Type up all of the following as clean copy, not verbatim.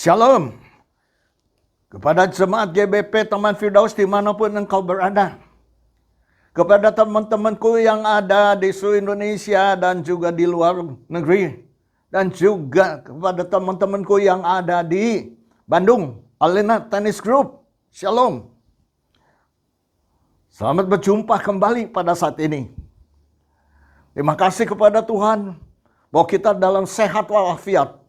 Shalom kepada jemaat GBP Taman Firdaus dimanapun engkau berada. Kepada teman-temanku yang ada di seluruh Indonesia dan juga di luar negeri. Dan juga kepada teman-temanku yang ada di Bandung, Alena Tennis Group. Shalom. Selamat berjumpa kembali pada saat ini. Terima kasih kepada Tuhan bahwa kita dalam sehat walafiat.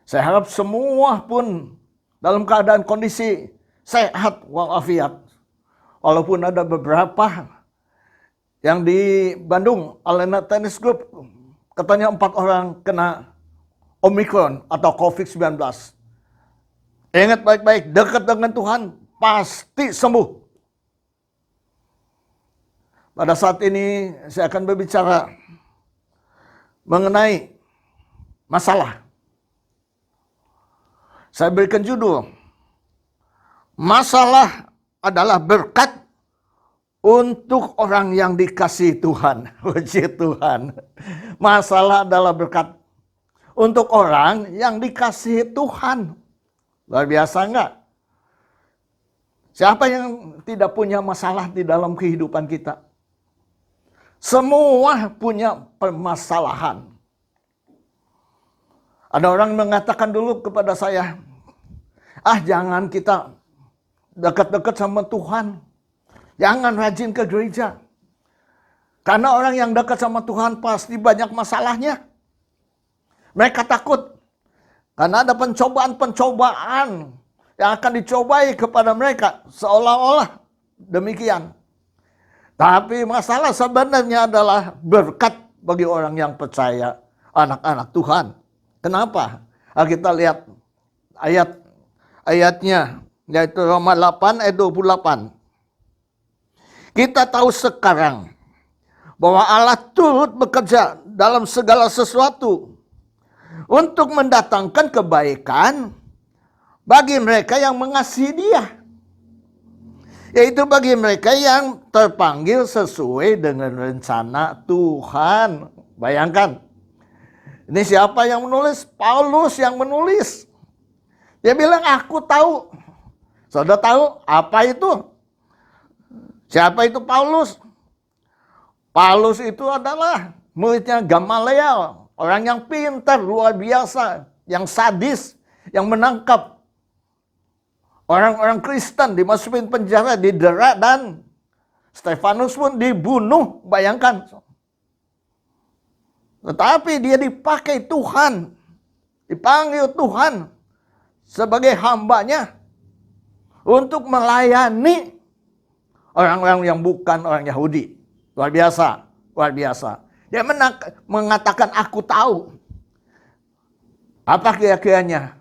Saya harap semua pun dalam keadaan kondisi sehat walafiat. Walaupun ada beberapa yang di Bandung, Alena Tennis Group, katanya 4 orang kena Omicron atau COVID-19. Ingat baik-baik, dekat dengan Tuhan, pasti sembuh. Pada saat ini saya akan berbicara mengenai masalah. Saya berikan judul, masalah adalah berkat untuk orang yang dikasihi Tuhan. Puji Tuhan. Masalah adalah berkat untuk orang yang dikasihi Tuhan. Luar biasa enggak? Siapa yang tidak punya masalah di dalam kehidupan kita? Semua punya permasalahan. Ada orang mengatakan dulu kepada saya, jangan kita dekat-dekat sama Tuhan. Jangan rajin ke gereja. Karena orang yang dekat sama Tuhan pasti banyak masalahnya. Mereka takut. Karena ada pencobaan-pencobaan yang akan dicobai kepada mereka. Seolah-olah demikian. Tapi masalah sebenarnya adalah berkat bagi orang yang percaya, anak-anak Tuhan. Kenapa? Kita lihat ayatnya, yaitu Roma 8 ayat 28. Kita tahu sekarang bahwa Allah turut bekerja dalam segala sesuatu untuk mendatangkan kebaikan bagi mereka yang mengasihi Dia. Yaitu bagi mereka yang terpanggil sesuai dengan rencana Tuhan. Bayangkan. Ini siapa yang menulis? Paulus yang menulis. Dia bilang, aku tahu. Saudara tahu apa itu? Siapa itu Paulus? Paulus itu adalah muridnya Gamaliel. Orang yang pintar, luar biasa. Yang sadis, yang menangkap orang-orang Kristen, dimasukin penjara, didera, dan Stefanus pun dibunuh. Bayangkan. Tetapi dia dipakai Tuhan, dipanggil Tuhan sebagai hambanya untuk melayani orang-orang yang bukan orang Yahudi. Luar biasa, luar biasa. Dia mengatakan, aku tahu. Apa kira-kiranya?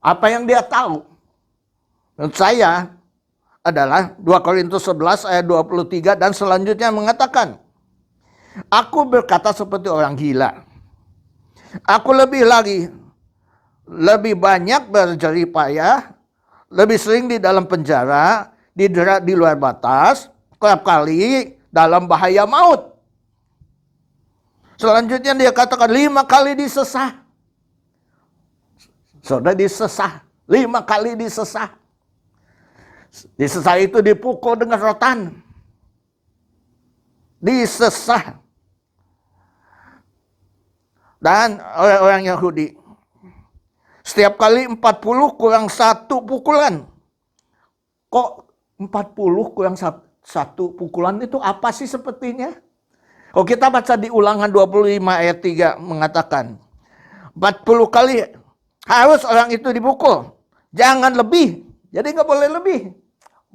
Apa yang dia tahu? Menurut saya adalah 2 Korintus 11 ayat 23 dan selanjutnya mengatakan, aku berkata seperti orang gila. Aku lebih banyak berjerih payah, lebih sering di dalam penjara, didera di luar batas, kerap kali dalam bahaya maut. Selanjutnya dia katakan 5 kali disesah. Saudara disesah, 5 kali disesah. Disesah itu dipukul dengan rotan. Disesah. Dan orang Yahudi. Setiap kali 40 kurang 1 pukulan. Kok 40 kurang 1 pukulan itu apa sih sepertinya? Kalau kita baca di Ulangan 25 ayat 3 mengatakan 40 kali harus orang itu dipukul. Jangan lebih. Jadi nggak boleh lebih.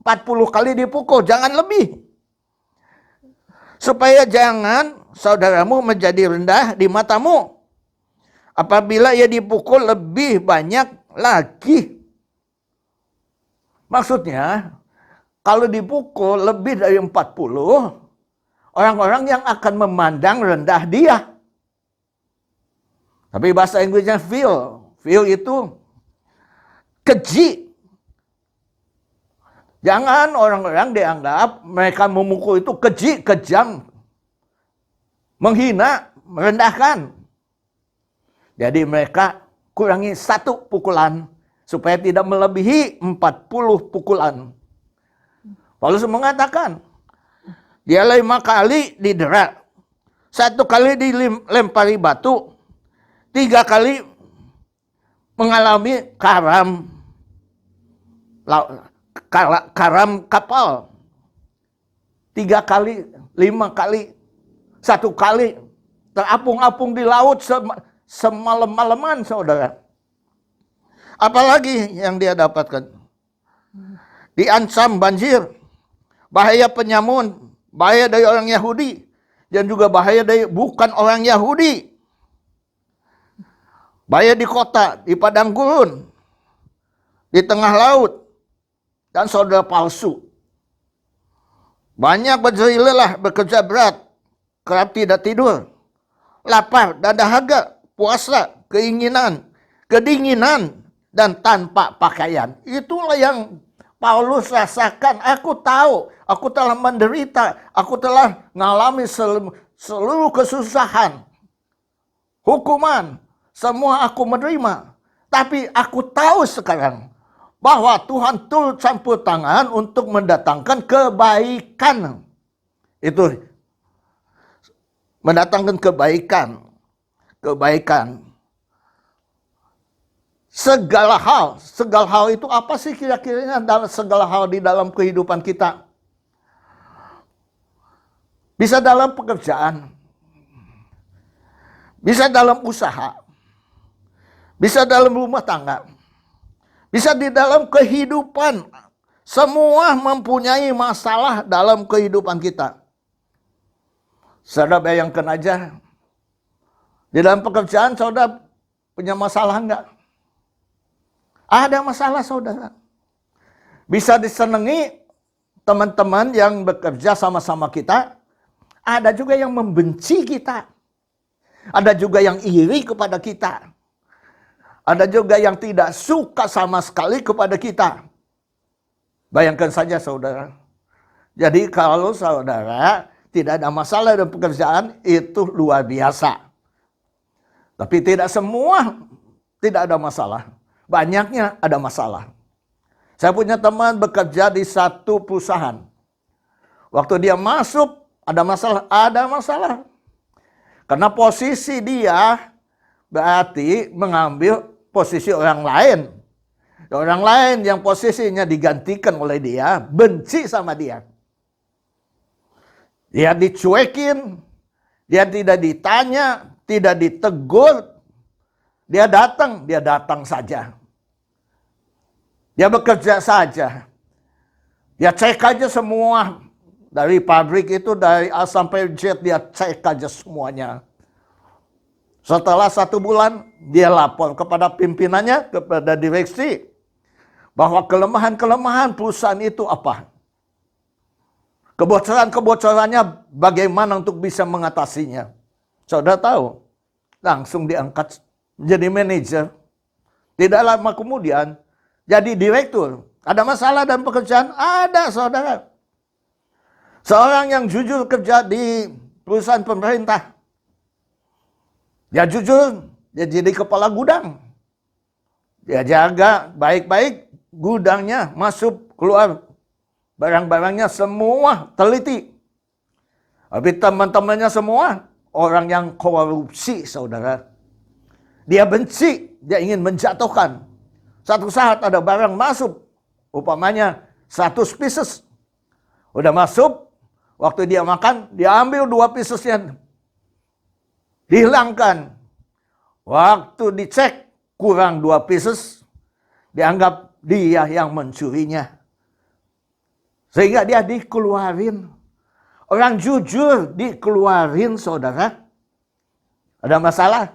40 kali dipukul, jangan lebih. Supaya jangan saudaramu menjadi rendah di matamu. Apabila ia dipukul lebih banyak lagi. Maksudnya, kalau dipukul lebih dari 40, orang-orang yang akan memandang rendah dia. Tapi bahasa Inggrisnya feel. Feel itu keji. Jangan orang-orang dianggap mereka memukul itu keji, kejam, menghina, merendahkan. Jadi mereka kurangi 1 pukulan supaya tidak melebihi 40 pukulan. Paulus mengatakan, dia 5 kali didera, 1 kali dilempari batu, 3 kali mengalami karam kapal, 3 kali, 5 kali, 1 kali terapung-apung di laut semalam-malaman, saudara. Apalagi yang dia dapatkan? Diancam banjir, bahaya penyamun, bahaya dari orang Yahudi, dan juga bahaya dari bukan orang Yahudi. Bahaya di kota, di padang gurun, di tengah laut, dan saudara palsu. Banyak berjeri lelah, bekerja berat, kerap tidak tidur, lapar dan dahaga, puasa, keinginan, kedinginan, dan tanpa pakaian. Itulah yang Paulus rasakan. Aku tahu, aku telah menderita, aku telah mengalami seluruh kesusahan, hukuman, semua aku menerima. Tapi aku tahu sekarang bahwa Tuhan turut campur tangan untuk mendatangkan kebaikan. Itu mendatangkan kebaikan. Segala hal itu apa sih kira-kiranya dalam segala hal di dalam kehidupan kita? Bisa dalam pekerjaan, bisa dalam usaha, bisa dalam rumah tangga, bisa di dalam kehidupan. Semua mempunyai masalah dalam kehidupan kita. Saudara bayangkan aja, di dalam pekerjaan saudara punya masalah enggak? Ada masalah, saudara. Bisa disenangi teman-teman yang bekerja sama-sama kita. Ada juga yang membenci kita. Ada juga yang iri kepada kita. Ada juga yang tidak suka sama sekali kepada kita. Bayangkan saja, saudara. Jadi kalau saudara tidak ada masalah dalam pekerjaan, itu luar biasa. Tapi tidak semua tidak ada masalah. Banyaknya ada masalah. Saya punya teman bekerja di satu perusahaan. Waktu dia masuk, ada masalah. Karena posisi dia berarti mengambil posisi orang lain. Orang lain yang posisinya digantikan oleh dia, benci sama dia. Dia dicuekin, dia tidak ditanya, tidak ditegur. Dia datang saja. Dia bekerja saja. Dia cek aja semua. Dari pabrik itu, dari A sampai Z, dia cek aja semuanya. Setelah 1 bulan, dia lapor kepada pimpinannya, kepada direksi, bahwa kelemahan-kelemahan perusahaan itu apa. Kebocoran-kebocorannya bagaimana untuk bisa mengatasinya. Saudara tahu, langsung diangkat jadi manajer. Tidak lama kemudian jadi direktur. Ada masalah dalam pekerjaan? Ada, saudara. Seorang yang jujur kerja di perusahaan pemerintah. Dia jujur, dia jadi kepala gudang. Dia jaga baik-baik gudangnya, masuk, keluar. Barang-barangnya semua teliti. Tapi teman-temannya semua orang yang korupsi, saudara. Dia benci, dia ingin menjatuhkan. Satu saat ada barang masuk, umpamanya 100 pieces. Udah masuk, waktu dia makan, dia ambil 2 piecesnya. Dihilangkan. Waktu dicek, kurang 2 pieces. Dianggap dia yang mencurinya. Sehingga dia dikeluarin. Orang jujur dikeluarin, saudara. Ada masalah?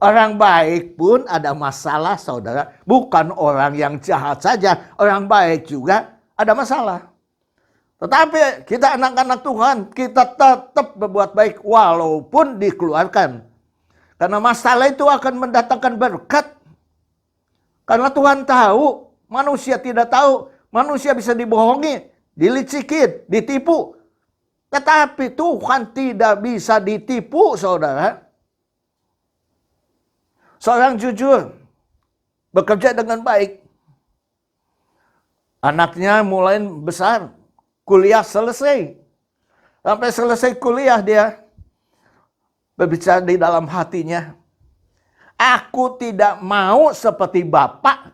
Orang baik pun ada masalah, saudara. Bukan orang yang jahat saja. Orang baik juga ada masalah. Tetapi kita anak-anak Tuhan, kita tetap berbuat baik walaupun dikeluarkan. Karena masalah itu akan mendatangkan berkat. Karena Tuhan tahu, manusia tidak tahu. Manusia bisa dibohongi, dilicikin, ditipu. Tetapi Tuhan tidak bisa ditipu, saudara. Seorang jujur, bekerja dengan baik. Anaknya mulai besar, kuliah selesai. Sampai selesai kuliah dia berbicara di dalam hatinya, aku tidak mau seperti bapak.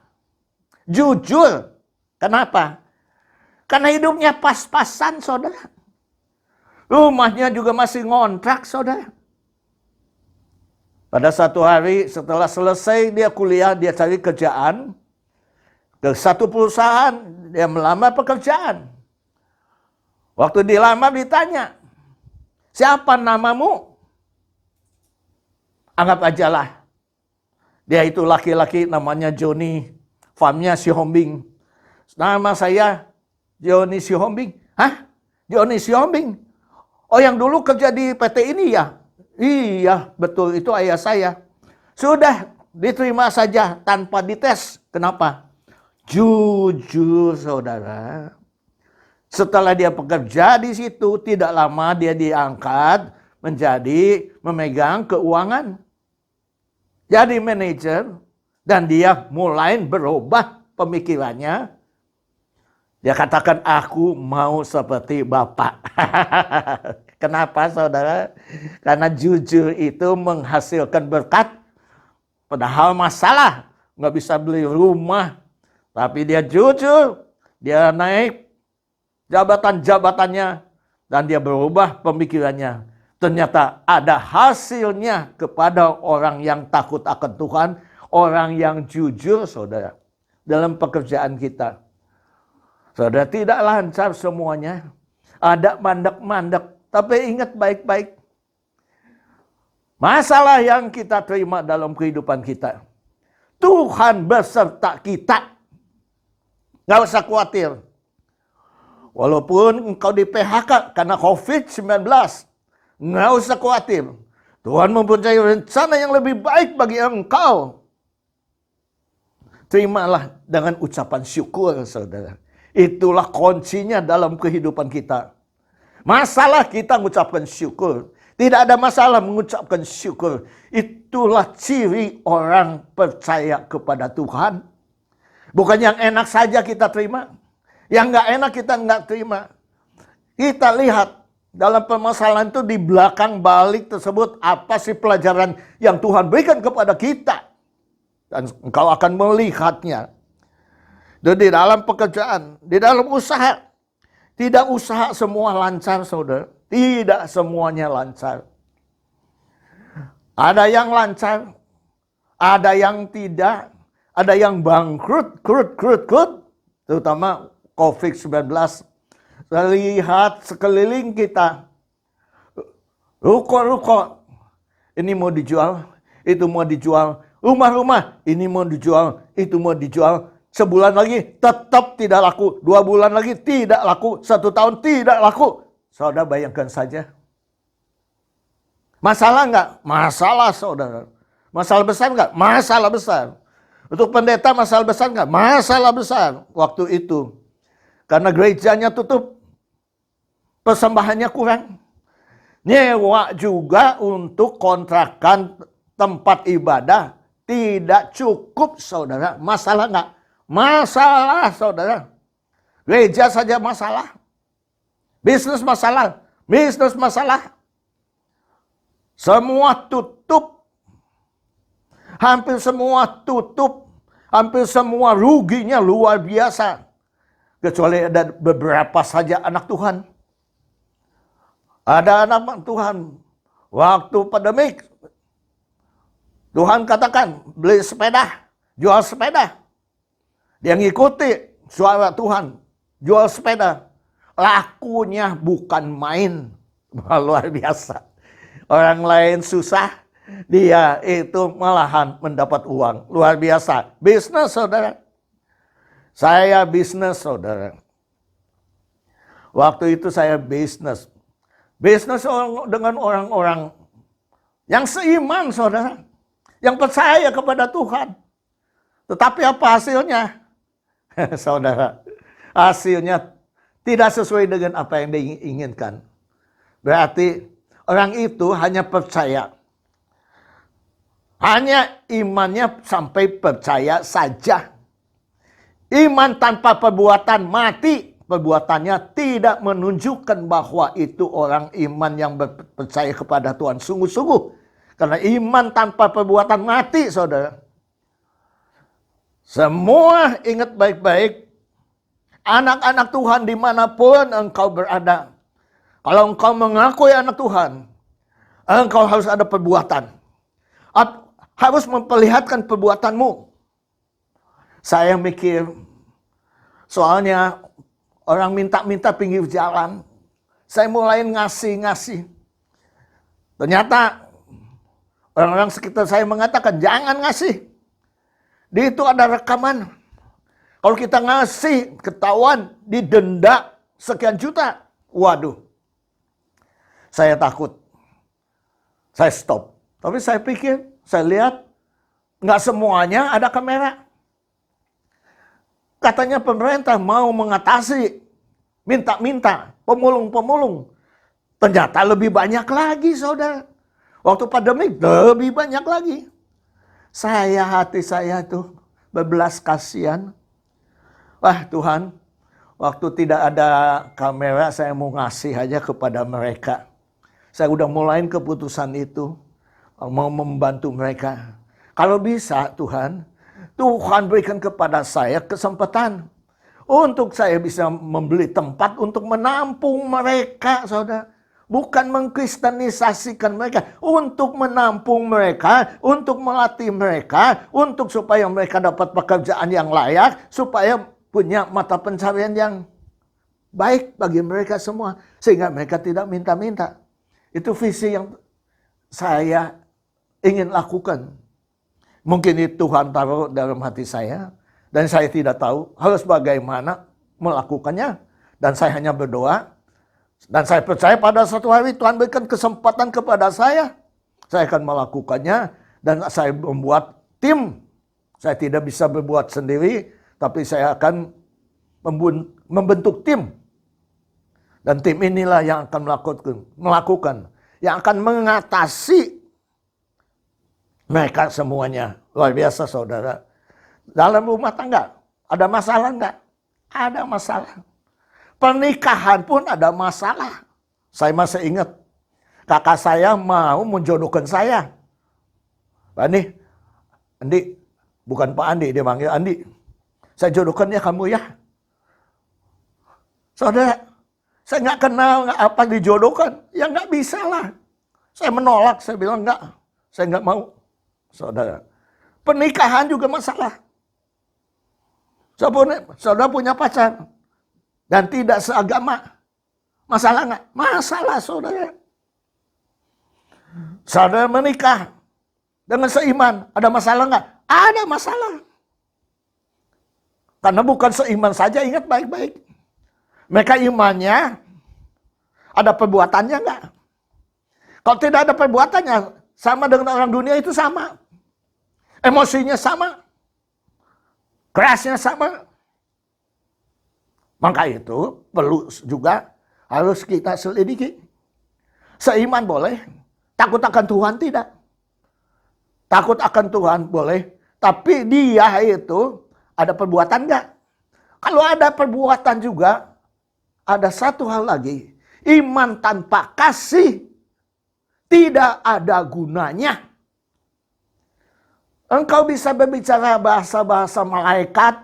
Jujur. Kenapa? Karena hidupnya pas-pasan, saudara. Rumahnya juga masih ngontrak, saudara. Pada satu hari setelah selesai dia kuliah, dia cari kerjaan. Ke satu perusahaan, dia melamar pekerjaan. Waktu dilamar ditanya, siapa namamu? Anggap ajalah. Dia itu laki-laki namanya Johnny. Farmnya Sihombing. Nama saya Johnny Sihombing. Hah? Johnny Sihombing? Oh, yang dulu kerja di PT ini ya? Iya, betul. Itu ayah saya. Sudah, diterima saja tanpa dites. Kenapa? Jujur, saudara. Setelah dia bekerja di situ, tidak lama dia diangkat menjadi memegang keuangan. Jadi manajer. Dan dia mulai berubah pemikirannya. Dia katakan, aku mau seperti bapak. Kenapa, saudara? Karena jujur itu menghasilkan berkat. Padahal masalah. Nggak bisa beli rumah. Tapi dia jujur. Dia naik jabatan-jabatannya. Dan dia berubah pemikirannya. Ternyata ada hasilnya kepada orang yang takut akan Tuhan. Orang yang jujur, saudara. Dalam pekerjaan kita. Saudara, tidak lancar semuanya. Ada mandek-mandek. Tapi ingat baik-baik. Masalah yang kita terima dalam kehidupan kita. Tuhan beserta kita. Nggak usah khawatir. Walaupun engkau di PHK karena COVID-19. Nggak usah khawatir. Tuhan mempunyai rencana yang lebih baik bagi engkau. Terimalah dengan ucapan syukur, saudara. Itulah kuncinya dalam kehidupan kita. Masalah kita mengucapkan syukur. Tidak ada masalah mengucapkan syukur. Itulah ciri orang percaya kepada Tuhan. Bukan yang enak saja kita terima. Yang nggak enak kita nggak terima. Kita lihat dalam permasalahan itu di belakang balik tersebut apa sih pelajaran yang Tuhan berikan kepada kita. Dan engkau akan melihatnya. Dan di dalam pekerjaan, di dalam usaha. Tidak usaha semua lancar, saudara. Tidak semuanya lancar. Ada yang lancar. Ada yang tidak. Ada yang bangkrut, krut. Terutama COVID-19. Lihat sekeliling kita. Ruko-ruko. Ini mau dijual. Itu mau dijual. Rumah-rumah, ini mau dijual, itu mau dijual. Sebulan lagi tetap tidak laku. 2 bulan lagi tidak laku. 1 tahun tidak laku. Saudara bayangkan saja. Masalah enggak? Masalah, saudara. Masalah besar enggak? Masalah besar. Untuk pendeta masalah besar enggak? Masalah besar waktu itu. Karena gerejanya tutup. Persembahannya kurang. Nyewa juga untuk kontrakan tempat ibadah. Tidak cukup, saudara. Masalah enggak? Masalah, saudara. Gereja saja masalah. Bisnis masalah. Bisnis masalah. Semua tutup. Hampir semua tutup. Hampir semua ruginya luar biasa. Kecuali ada beberapa saja anak Tuhan. Ada anak Tuhan. Waktu pandemik. Tuhan katakan, beli sepeda, jual sepeda. Dia ngikuti suara Tuhan, jual sepeda. Lakunya bukan main. Luar biasa. Orang lain susah, dia itu malahan mendapat uang. Luar biasa. Bisnis, saudara. Saya bisnis, saudara. Waktu itu saya bisnis. Bisnis dengan orang-orang yang seiman, saudara. Yang percaya kepada Tuhan. Tetapi apa hasilnya? Saudara, hasilnya tidak sesuai dengan apa yang diinginkan. Berarti orang itu hanya percaya. Hanya imannya sampai percaya saja. Iman tanpa perbuatan mati. Perbuatannya tidak menunjukkan bahwa itu orang iman yang percaya kepada Tuhan sungguh-sungguh. Karena iman tanpa perbuatan mati, saudara. Semua ingat baik-baik. Anak-anak Tuhan dimanapun engkau berada. Kalau engkau mengakui anak Tuhan, engkau harus ada perbuatan. Harus memperlihatkan perbuatanmu. Saya mikir, soalnya orang minta-minta pinggir jalan. Saya mulai ngasih. Ternyata orang-orang sekitar saya mengatakan, jangan ngasih. Di itu ada rekaman. Kalau kita ngasih, ketahuan, didenda sekian juta. Waduh. Saya takut. Saya stop. Tapi saya pikir, saya lihat, nggak semuanya ada kamera. Katanya pemerintah mau mengatasi minta-minta, pemulung-pemulung. Ternyata lebih banyak lagi, saudara. Waktu pandemi lebih banyak lagi. Hati saya tuh berbelas kasihan. Wah Tuhan, waktu tidak ada kamera saya mau ngasih aja kepada mereka. Saya udah mulain keputusan itu. Mau membantu mereka. Kalau bisa Tuhan berikan kepada saya kesempatan. Untuk saya bisa membeli tempat untuk menampung mereka, saudara. Bukan mengkristenisasikan mereka. Untuk menampung mereka, untuk melatih mereka, untuk supaya mereka dapat pekerjaan yang layak, supaya punya mata pencarian yang baik bagi mereka semua. Sehingga mereka tidak minta-minta. Itu visi yang saya ingin lakukan. Mungkin itu Tuhan taruh dalam hati saya. Dan saya tidak tahu harus bagaimana melakukannya. Dan saya hanya berdoa. Dan saya percaya pada satu hari Tuhan berikan kesempatan kepada saya. Saya akan melakukannya. Dan saya membuat tim. Saya tidak bisa berbuat sendiri. Tapi saya akan membentuk tim. Dan tim inilah yang akan melakukan. Yang akan mengatasi mereka semuanya. Luar biasa saudara. Dalam rumah tangga ada masalah enggak? Ada masalah. Pernikahan pun ada masalah. Saya masih ingat. Kakak saya mau menjodohkan saya. Pak Andi. Bukan Pak Andi, dia manggil Andi. Saya jodohkan ya kamu ya. Saudara, saya nggak kenal apa dijodohkan. Ya nggak bisa lah. Saya menolak, saya bilang enggak. Saya nggak mau. Saudara, pernikahan juga masalah. Saudara punya pacar dan tidak seagama, masalah nggak? Masalah saudara. Saudara menikah dengan seiman, ada masalah nggak? Ada masalah. Karena bukan seiman saja, ingat baik-baik. Mereka imannya ada perbuatannya nggak? Kalau tidak ada perbuatannya, sama dengan orang dunia itu sama. Emosinya sama. Kerasnya sama. Maka itu perlu juga harus kita selidiki. Seiman boleh, takut akan Tuhan tidak. Takut akan Tuhan boleh, tapi dia itu ada perbuatan enggak? Kalau ada perbuatan juga, ada satu hal lagi. Iman tanpa kasih tidak ada gunanya. Engkau bisa berbicara bahasa-bahasa malaikat,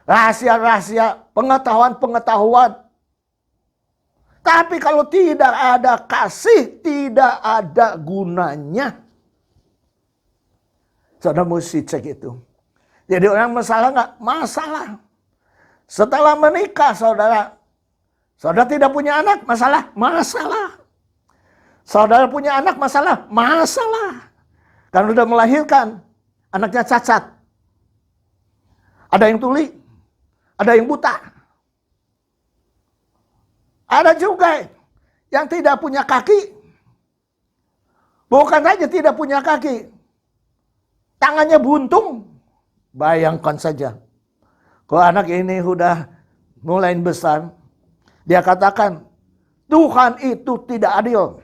rahasia-rahasia, pengetahuan-pengetahuan. Tapi kalau tidak ada kasih, tidak ada gunanya. Saudara mesti cek itu. Jadi orang masalah nggak? Masalah. Setelah menikah saudara tidak punya anak, masalah? Masalah. Saudara punya anak, masalah? Masalah. Karena sudah melahirkan, anaknya cacat. Ada yang tuli, ada yang buta. Ada juga yang tidak punya kaki. Bukan saja tidak punya kaki, tangannya buntung. Bayangkan saja. Kalau anak ini sudah mulai besar, dia katakan, Tuhan itu tidak adil.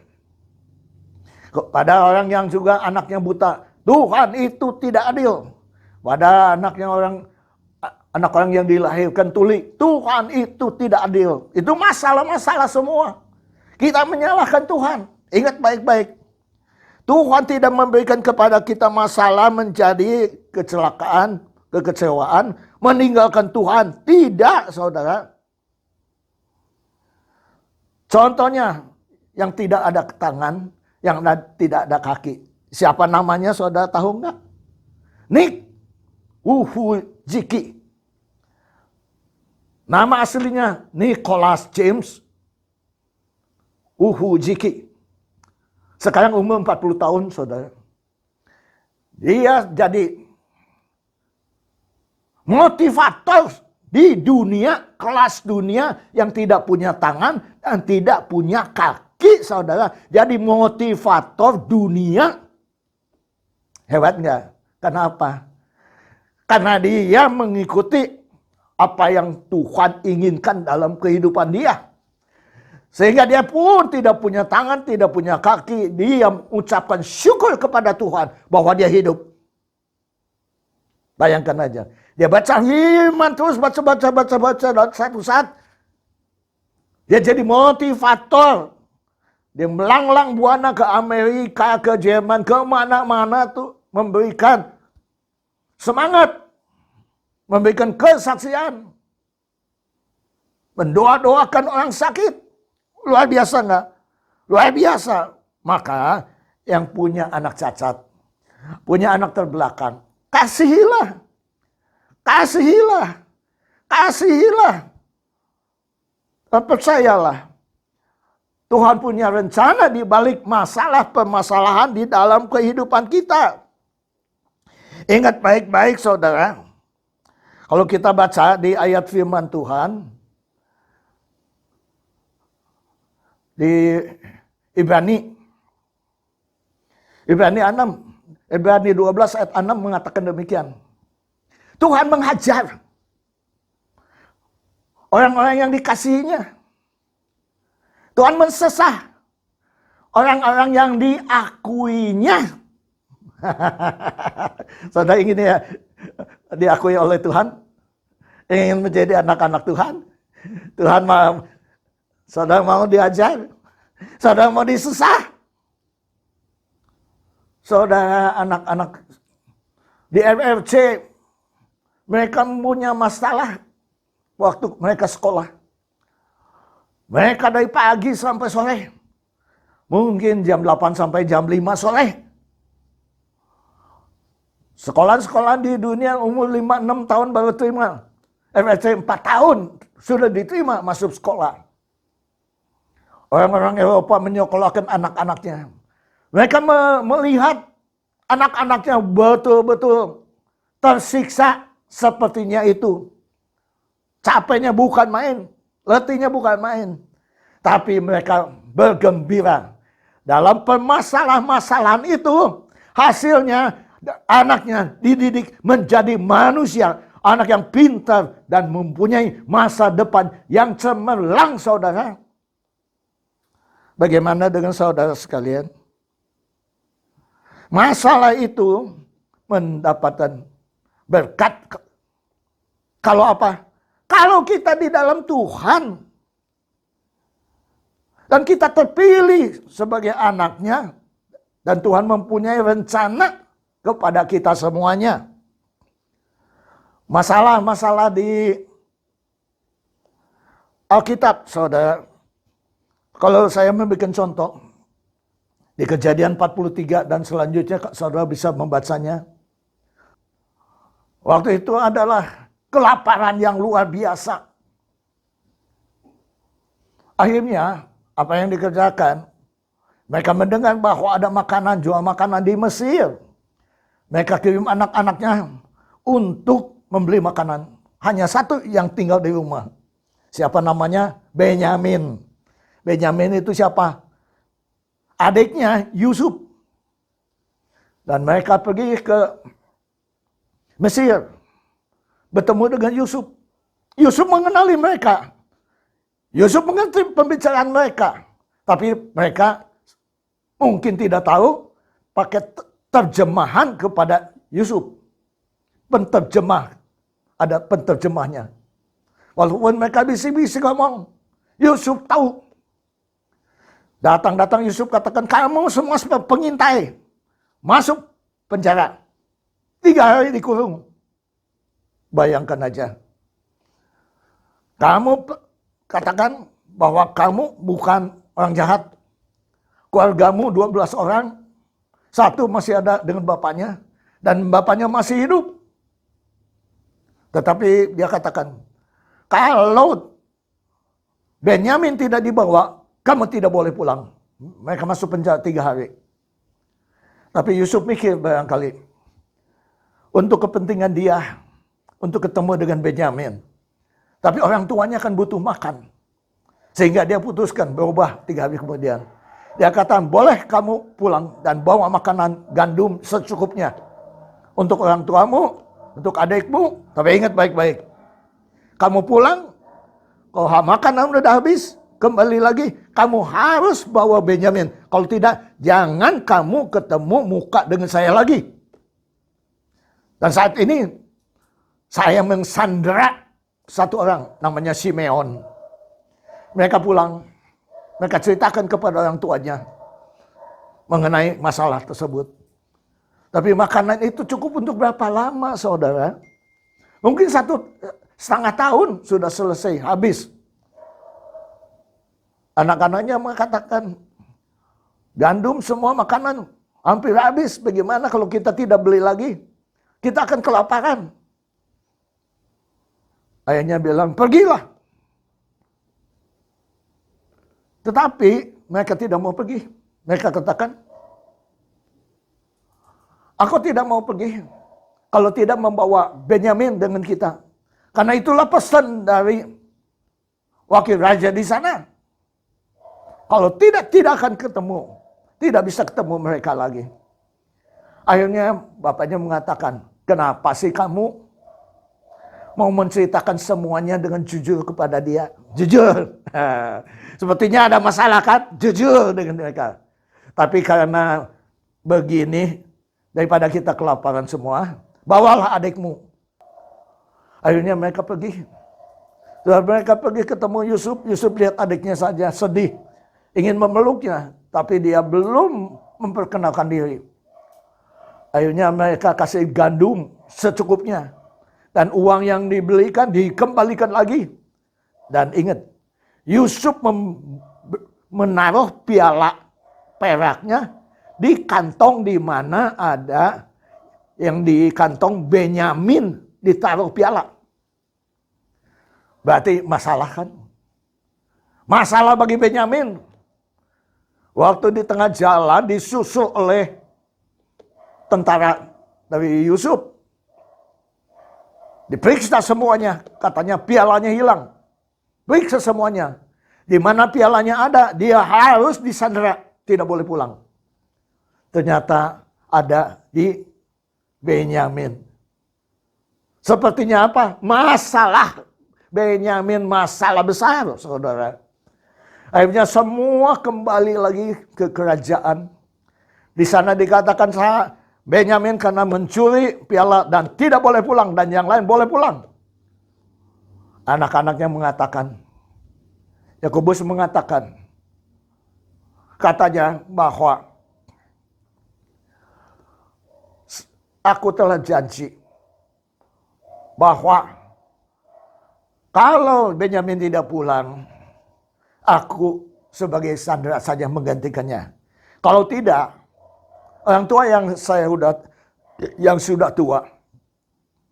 Pada orang yang juga anaknya buta, Tuhan itu tidak adil. Pada anak orang yang dilahirkan tuli, Tuhan itu tidak adil. Itu masalah-masalah semua. Kita menyalahkan Tuhan. Ingat baik-baik. Tuhan tidak memberikan kepada kita masalah menjadi kecelakaan, kekecewaan, meninggalkan Tuhan. Tidak, saudara. Contohnya, yang tidak ada tangan, yang tidak ada kaki. Siapa namanya, saudara tahu nggak? Nick Vujicic. Nama aslinya Nicholas James Vujicic. Sekarang umur 40 tahun, saudara. Dia jadi motivator di dunia, kelas dunia yang tidak punya tangan dan tidak punya kaki, saudara. Jadi motivator dunia. Hebat nggak? Kenapa? Karena dia mengikuti apa yang Tuhan inginkan dalam kehidupan dia. Sehingga dia pun tidak punya tangan, tidak punya kaki. Dia mengucapkan syukur kepada Tuhan bahwa dia hidup. Bayangkan aja. Dia baca firman terus, baca. Dan satu saat dia jadi motivator. Dia melanglang buana ke Amerika, ke Jerman, ke mana-mana tuh. Memberikan semangat. Memberikan kesaksian. Mendoa-doakan orang sakit. Luar biasa nggak? Luar biasa. Maka yang punya anak cacat, punya anak terbelakang, kasihilah. Kasihilah. Kasihilah. Dan percayalah. Tuhan punya rencana di balik masalah permasalahan di dalam kehidupan kita. Ingat baik-baik, saudara. Kalau kita baca di ayat firman Tuhan, di Ibrani 6, Ibrani 12 ayat 6 mengatakan demikian. Tuhan menghajar orang-orang yang dikasihinya. Tuhan mensesah orang-orang yang diakuinya. Saudara ingin ya diakui oleh Tuhan? Ingin menjadi anak-anak Tuhan? Tuhan mau, saudara mau diajar? Saudara mau disesah? Saudara, anak-anak di RRC, mereka punya masalah waktu mereka sekolah. Mereka dari pagi sampai sore. Mungkin jam 8 sampai jam 5 sore. Sekolah-sekolah di dunia umur 5-6 tahun baru terima. RRC 4 tahun sudah diterima masuk sekolah. Orang-orang Eropa menyekolahkan anak-anaknya. Mereka melihat anak-anaknya betul-betul tersiksa sepertinya itu. Capeknya bukan main, letihnya bukan main. Tapi mereka bergembira. Dalam permasalahan-masalahan itu, hasilnya anaknya dididik menjadi manusia. Anak yang pintar dan mempunyai masa depan yang cemerlang, saudara. Bagaimana dengan saudara sekalian? Masalah itu mendapatkan berkat. Kalau apa? Kalau kita di dalam Tuhan. Dan kita terpilih sebagai anaknya. Dan Tuhan mempunyai rencana kepada kita semuanya. Masalah-masalah di Alkitab, saudara. Kalau saya memberikan contoh. Di Kejadian 43 dan selanjutnya saudara bisa membacanya. Waktu itu adalah kelaparan yang luar biasa. Akhirnya apa yang dikerjakan? Mereka mendengar bahwa ada makanan, jual makanan di Mesir. Mereka kirim anak-anaknya untuk membeli makanan. Hanya satu yang tinggal di rumah. Siapa namanya? Benyamin. Benyamin itu siapa? Adiknya Yusuf. Dan mereka pergi ke Mesir. Bertemu dengan Yusuf. Yusuf mengenali mereka. Yusuf mengerti pembicaraan mereka. Tapi mereka mungkin tidak tahu, pakai terjemahan kepada Yusuf. Penterjemah, ada penterjemahnya. Walaupun mereka bisik-bisik ngomong, Yusuf tahu. Datang-datang Yusuf katakan, kamu semua pengintai. Masuk penjara. 3 hari dikurung. Bayangkan aja. Kamu katakan bahwa kamu bukan orang jahat. Keluargamu 12 orang. 1 masih ada dengan bapaknya. Dan bapaknya masih hidup. Tetapi dia katakan, kalau Benyamin tidak dibawa, kamu tidak boleh pulang. Mereka masuk penjara 3 hari. Tapi Yusuf mikir barangkali, untuk kepentingan dia, untuk ketemu dengan Benyamin. Tapi orang tuanya kan butuh makan. Sehingga dia putuskan berubah 3 hari kemudian. Dia katakan, boleh kamu pulang dan bawa makanan gandum secukupnya. Untuk orang tuamu, untuk adikmu, tapi ingat baik-baik. Kamu pulang, kalau makanan udah habis, kembali lagi, kamu harus bawa Benyamin. Kalau tidak, jangan kamu ketemu muka dengan saya lagi. Dan saat ini, saya mensandera satu orang, namanya Simeon. Mereka pulang, mereka ceritakan kepada orang tuanya mengenai masalah tersebut. Tapi makanan itu cukup untuk berapa lama, saudara? Mungkin 1,5 tahun sudah selesai, habis. Anak-anaknya mengatakan, gandum semua makanan hampir habis. Bagaimana kalau kita tidak beli lagi? Kita akan kelaparan. Ayahnya bilang, pergilah. Tetapi mereka tidak mau pergi. Mereka katakan, aku tidak mau pergi kalau tidak membawa Benyamin dengan kita. Karena itulah pesan dari wakil raja di sana. Kalau tidak akan ketemu. Tidak bisa ketemu mereka lagi. Akhirnya bapaknya mengatakan, kenapa sih kamu mau menceritakan semuanya dengan jujur kepada dia? Jujur. Sepertinya ada masalah kan? Jujur dengan mereka. Tapi karena begini, daripada kita kelaparan semua, bawalah adikmu. Akhirnya mereka pergi. Setelah mereka pergi ketemu Yusuf, Yusuf lihat adiknya saja sedih. Ingin memeluknya, tapi dia belum memperkenalkan diri. Akhirnya mereka kasih gandum secukupnya. Dan uang yang dibelikan dikembalikan lagi. Dan ingat, Yusuf menaruh piala peraknya di kantong di mana ada yang di kantong Benyamin ditaruh piala. Berarti masalah kan? Masalah bagi Benyamin. Waktu di tengah jalan disusul oleh tentara dari Yusuf. Diperiksa semuanya. Katanya pialanya hilang. Periksa semuanya. Di mana pialanya ada, dia harus disandera. Tidak boleh pulang. Ternyata ada di Benyamin. Sepertinya apa? Masalah Benyamin, masalah besar, saudara. Akhirnya semua kembali lagi ke kerajaan. Di sana dikatakan Benyamin karena mencuri piala dan tidak boleh pulang. Dan yang lain boleh pulang. Anak-anaknya mengatakan, Yakobus mengatakan, katanya bahwa aku telah janji bahwa kalau Benyamin tidak pulang, aku sebagai sandera saja menggantikannya. Kalau tidak, orang tua yang sudah tua,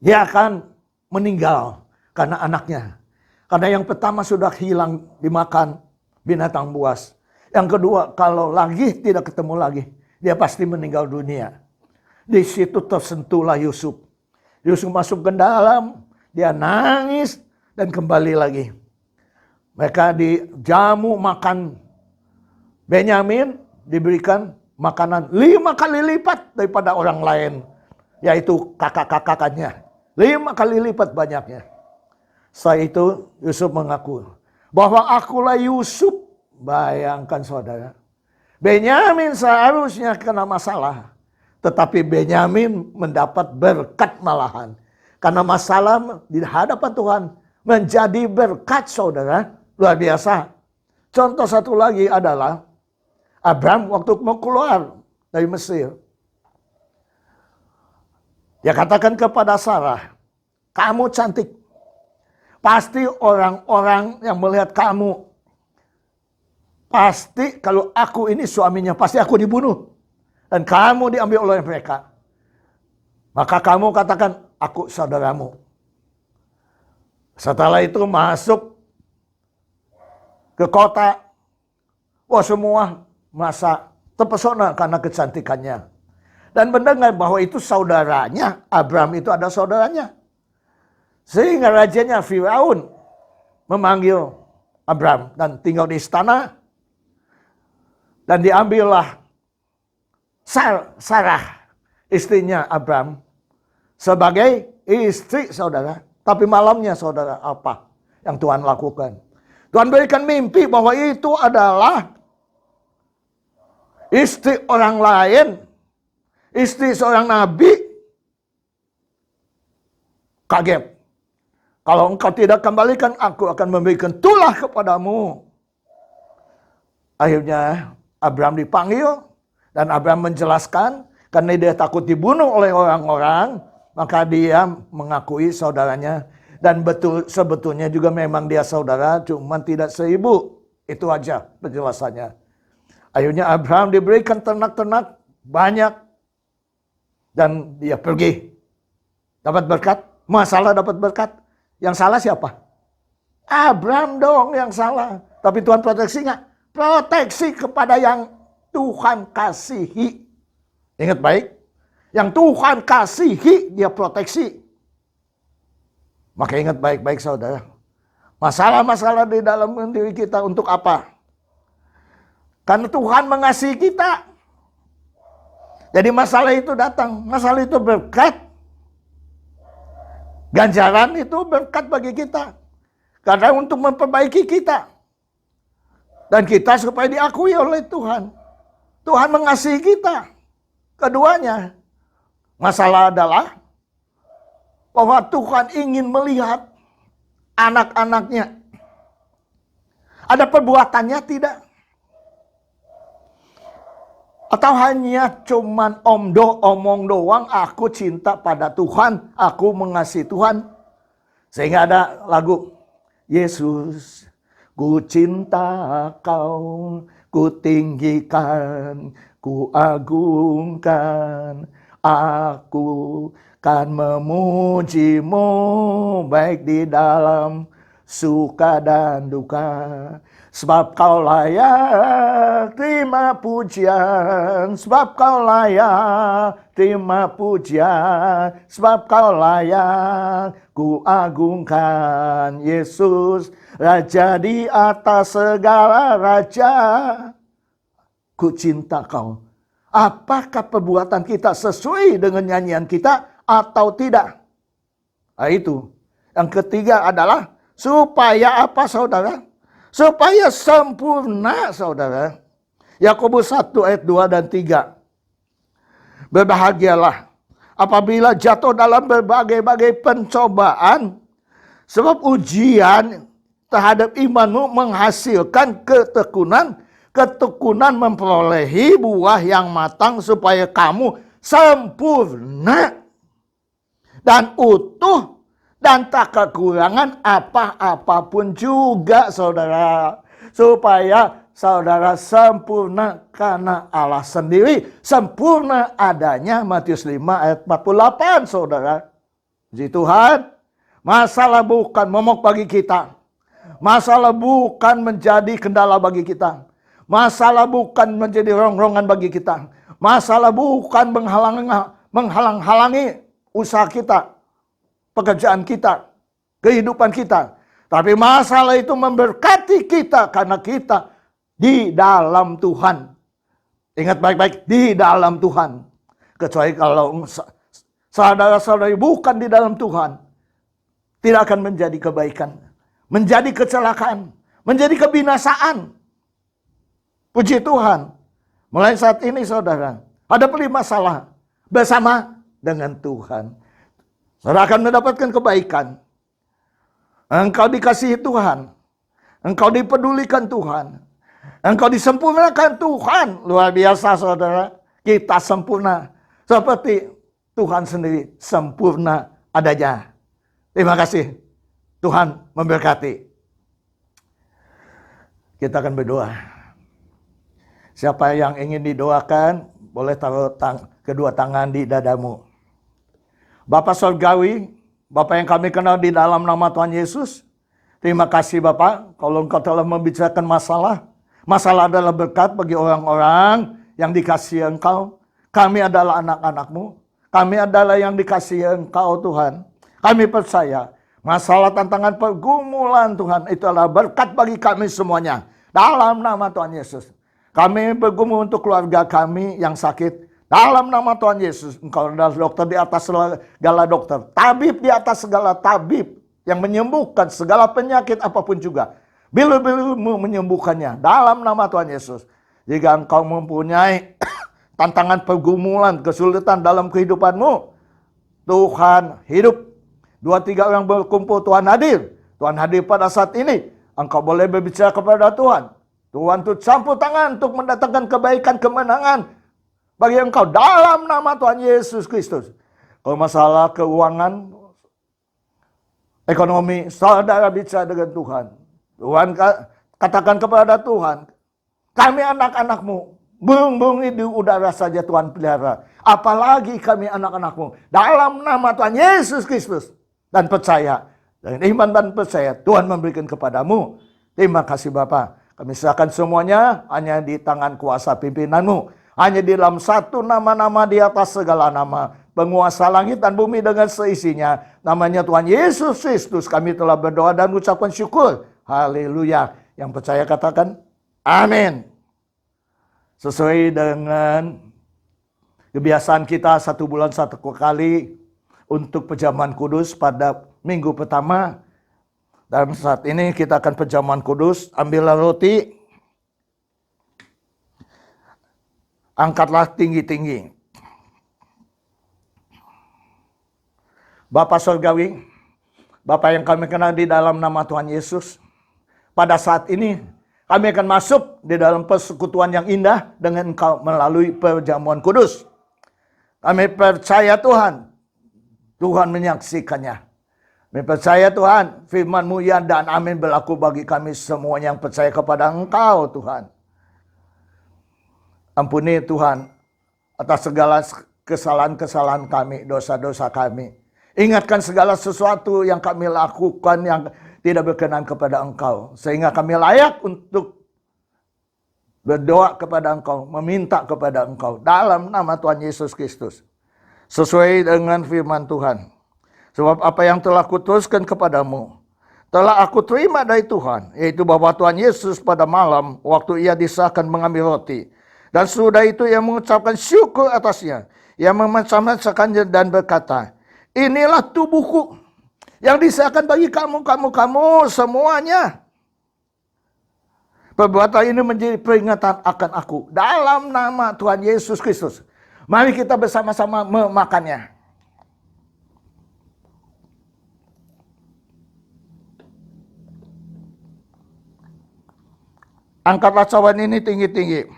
dia akan meninggal karena anaknya. Karena yang pertama sudah hilang dimakan binatang buas. Yang kedua, kalau lagi tidak ketemu lagi, dia pasti meninggal dunia. Di situ tersentuhlah Yusuf. Yusuf masuk ke dalam, dia nangis dan kembali lagi. Mereka dijamu makan Benyamin, diberikan makanan 5 kali lipat daripada orang lain. Yaitu kakak-kakaknya. 5 kali lipat banyaknya. Setelah itu Yusuf mengaku bahwa akulah Yusuf. Bayangkan saudara. Benyamin seharusnya kena masalah. Tetapi Benyamin mendapat berkat malahan. Karena masalah di hadapan Tuhan menjadi berkat, saudara. Luar biasa. Contoh satu lagi adalah Abraham waktu mau keluar dari Mesir. Dia katakan kepada Sarah, kamu cantik. Pasti orang-orang yang melihat kamu, pasti kalau aku ini suaminya, pasti aku dibunuh. Dan kamu diambil oleh mereka. Maka kamu katakan, aku saudaramu. Setelah itu masuk ke kota. Wah, semua masa terpesona karena kecantikannya. Dan mendengar bahwa itu saudaranya. Abraham itu ada saudaranya. Sehingga rajanya Firaun memanggil Abraham dan tinggal di istana. Dan diambillah Sarah, istrinya Abraham, sebagai istri saudara. Tapi malamnya saudara, apa yang Tuhan lakukan? Tuhan berikan mimpi bahwa itu adalah istri orang lain, istri seorang nabi. Kaget. Kalau engkau tidak kembalikan, aku akan memberikan tulah kepadamu. Akhirnya Abraham dipanggil. Dan Abraham menjelaskan, karena dia takut dibunuh oleh orang-orang, maka dia mengakui saudaranya. Dan sebetulnya juga memang dia saudara, cuma tidak seibu. Itu aja penjelasannya. Akhirnya Abraham diberikan ternak-ternak banyak. Dan dia pergi. Dapat berkat. Masalah dapat berkat. Yang salah siapa? Abraham dong yang salah. Tapi Tuhan proteksi nggak? Proteksi kepada yang Tuhan kasihi. Ingat baik. Yang Tuhan kasihi, dia proteksi. Maka ingat baik-baik saudara. Masalah-masalah di dalam diri kita untuk apa? Karena Tuhan mengasihi kita. Jadi masalah itu datang. Masalah itu berkat. Ganjaran itu berkat bagi kita. Karena untuk memperbaiki kita. Dan kita supaya diakui oleh Tuhan. Tuhan mengasihi kita. Keduanya. Masalah adalah bahwa Tuhan ingin melihat anak-anaknya. Ada perbuatannya tidak? Atau hanya cuman omong doang, aku cinta pada Tuhan, aku mengasihi Tuhan. Sehingga ada lagu, Yesus, ku cinta kau, ku tinggikan, ku agungkan, aku kan memujimu baik di dalam suka dan duka. Sebab kau layak terima pujian, sebab kau layak terima pujian, sebab kau layak ku agungkan Yesus, Raja di atas segala raja. Ku cinta kau. Apakah perbuatan kita sesuai dengan nyanyian kita atau tidak? Nah itu. Yang ketiga adalah supaya apa saudara? Supaya sempurna saudara. Yakobus 1 ayat 2 dan 3. Berbahagialah apabila jatuh dalam berbagai-bagai pencobaan. Sebab ujian terhadap imanmu menghasilkan ketekunan. Ketekunan memperolehi buah yang matang supaya kamu sempurna dan utuh dan tak kekurangan apa-apapun juga saudara. Supaya saudara sempurna karena Allah sendiri sempurna adanya. Matius 5 ayat 48 saudara. Puji Tuhan. Masalah bukan momok bagi kita. Masalah bukan menjadi kendala bagi kita. Masalah bukan menjadi rongrongan bagi kita. Masalah bukan menghalang-halangi usaha kita, pekerjaan kita, kehidupan kita. Tapi masalah itu memberkati kita karena kita di dalam Tuhan. Ingat baik-baik, di dalam Tuhan. Kecuali kalau saudara-saudari bukan di dalam Tuhan, tidak akan menjadi kebaikan. Menjadi kecelakaan. Menjadi kebinasaan. Puji Tuhan. Mulai saat ini saudara, hadapi masalah bersama dengan Tuhan. Saudara akan mendapatkan kebaikan. Engkau dikasihi Tuhan. Engkau dipedulikan Tuhan. Engkau disempurnakan Tuhan. Luar biasa saudara. Kita sempurna. Seperti Tuhan sendiri sempurna adanya. Terima kasih. Tuhan memberkati. Kita akan berdoa. Siapa yang ingin didoakan, boleh taruh kedua tangan di dadamu. Bapa Surgawi, Bapa yang kami kenal di dalam nama Tuhan Yesus, terima kasih Bapa, kalau Engkau telah membicarakan masalah. Masalah adalah berkat bagi orang-orang yang dikasihi Engkau. Kami adalah anak-anak-Mu. Kami adalah yang dikasihi Engkau Tuhan. Kami percaya masalah tantangan pergumulan Tuhan itu adalah berkat bagi kami semuanya. Dalam nama Tuhan Yesus. Kami bergumul untuk keluarga kami yang sakit. Dalam nama Tuhan Yesus. Engkau adalah dokter di atas segala dokter. Tabib di atas segala tabib. Yang menyembuhkan segala penyakit apapun juga. Bilu-bilu-Mu menyembuhkannya. Dalam nama Tuhan Yesus. Jika engkau mempunyai tantangan pergumulan, kesulitan dalam kehidupanmu. Tuhan hidup. 2-3 orang berkumpul, Tuhan hadir. Tuhan hadir pada saat ini. Engkau boleh berbicara kepada Tuhan. Tuhan tuh campur tangan untuk mendatangkan kebaikan, kemenangan bagi engkau dalam nama Tuhan Yesus Kristus. Kalau masalah keuangan, ekonomi, saudara bicara dengan Tuhan. Tuhan katakan kepada Tuhan, kami anak-anak-Mu, burung-burung di udara saja Tuhan pelihara. Apalagi kami anak-anak-Mu. Dalam nama Tuhan Yesus Kristus. Dan percaya, dengan iman dan percaya, Tuhan memberikan kepadamu. Terima kasih Bapa. Kami serahkan semuanya hanya di tangan kuasa pimpinan-Mu. Hanya di dalam satu nama-nama di atas segala nama. Penguasa langit dan bumi dengan seisinya. Namanya Tuhan Yesus Kristus. Kami telah berdoa dan ucapkan syukur. Haleluya. Yang percaya katakan amin. Sesuai dengan kebiasaan kita 1 bulan 1 kali untuk perjamuan kudus pada minggu pertama. Dan saat ini kita akan perjamuan kudus. Ambillah roti. Angkatlah tinggi-tinggi. Bapa Surgawi, Bapa yang kami kenal di dalam nama Tuhan Yesus. Pada saat ini kami akan masuk di dalam persekutuan yang indah dengan Engkau melalui perjamuan kudus. Kami percaya Tuhan. Tuhan menyaksikannya. Kami percaya Tuhan, firman-Mu ya dan amin berlaku bagi kami semua yang percaya kepada Engkau Tuhan. Ampuni Tuhan atas segala kesalahan-kesalahan kami, dosa-dosa kami. Ingatkan segala sesuatu yang kami lakukan yang tidak berkenan kepada Engkau. Sehingga kami layak untuk berdoa kepada Engkau, meminta kepada Engkau. Dalam nama Tuhan Yesus Kristus. Sesuai dengan firman Tuhan. Sebab apa yang telah kuteruskan kepadamu, telah aku terima dari Tuhan, yaitu bahwa Tuhan Yesus pada malam, waktu ia disahkan mengambil roti, dan sudah itu ia mengucapkan syukur atasnya, ia memecah-mecahkannya dan berkata, inilah tubuhku, yang disahkan bagi kamu semuanya. Perbuatan ini menjadi peringatan akan aku, dalam nama Tuhan Yesus Kristus. Mari kita bersama-sama memakannya. Angkatlah cawan ini tinggi-tinggi.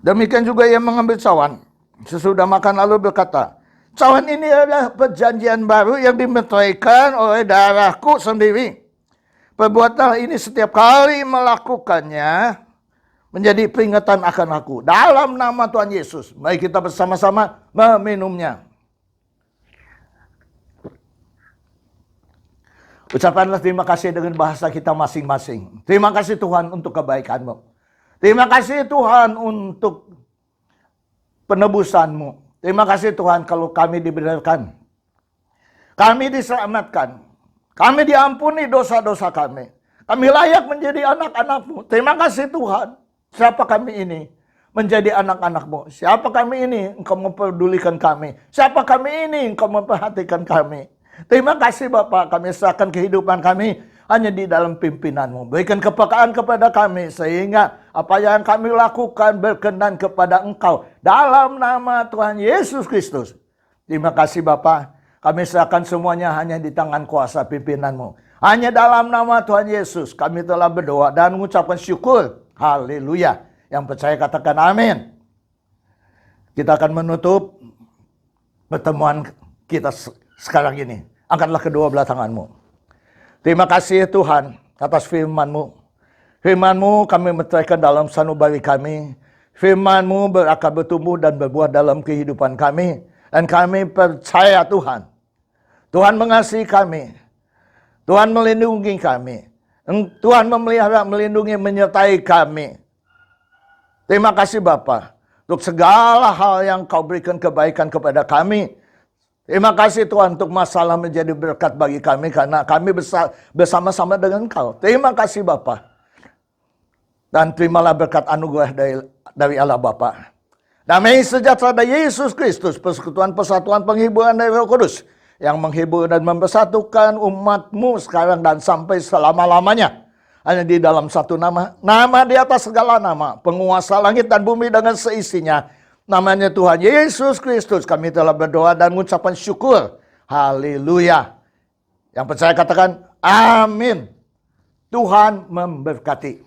Demikian juga ia mengambil cawan. Sesudah makan lalu berkata, cawan ini adalah perjanjian baru yang dimeteraikan oleh darahku sendiri. Perbuatanlah ini setiap kali melakukannya menjadi peringatan akan aku. Dalam nama Tuhan Yesus. Mari kita bersama-sama meminumnya. Ucapkanlah terima kasih dengan bahasa kita masing-masing. Terima kasih Tuhan untuk kebaikan-Mu. Terima kasih Tuhan untuk penebusan-Mu. Terima kasih Tuhan kalau kami dibenarkan. Kami diselamatkan. Kami diampuni dosa-dosa kami. Kami layak menjadi anak-anak-Mu. Terima kasih Tuhan. Siapa kami ini? Menjadi anak-anak-Mu. Siapa kami ini? Engkau mempedulikan kami. Siapa kami ini? Engkau memperhatikan kami. Terima kasih Bapak, kami serahkan kehidupan kami hanya di dalam pimpinan-Mu. Berikan kepekaan kepada kami sehingga apa yang kami lakukan berkenan kepada Engkau. Dalam nama Tuhan Yesus Kristus. Terima kasih Bapa. Kami serahkan semuanya hanya di tangan kuasa pimpinan-Mu. Hanya dalam nama Tuhan Yesus kami telah berdoa dan mengucapkan syukur. Haleluya. Yang percaya katakan amin. Kita akan menutup pertemuan kita sekarang ini. Angkatlah kedua belah tanganmu. Terima kasih Tuhan atas firman-Mu. Firman-Mu kami meteraikan dalam sanubari kami. Firman-Mu berakar bertumbuh dan berbuah dalam kehidupan kami. Dan kami percaya Tuhan. Tuhan mengasihi kami. Tuhan melindungi kami. Tuhan memelihara, melindungi, menyertai kami. Terima kasih Bapa untuk segala hal yang Kau berikan kebaikan kepada kami. Terima kasih Tuhan untuk masalah menjadi berkat bagi kami karena kami bersama-sama dengan Kau. Terima kasih Bapa. Dan terimalah berkat anugerah dari Allah Bapa. Damai sejahtera dari Yesus Kristus, persekutuan persatuan penghiburan dari Roh Kudus yang menghibur dan mempersatukan umat-Mu sekarang dan sampai selama-lamanya. Hanya di dalam satu nama. Nama di atas segala nama. Penguasa langit dan bumi dengan seisinya. Namanya Tuhan Yesus Kristus. Kami telah berdoa dan mengucapkan syukur. Haleluya. Yang percaya katakan amin. Tuhan memberkati.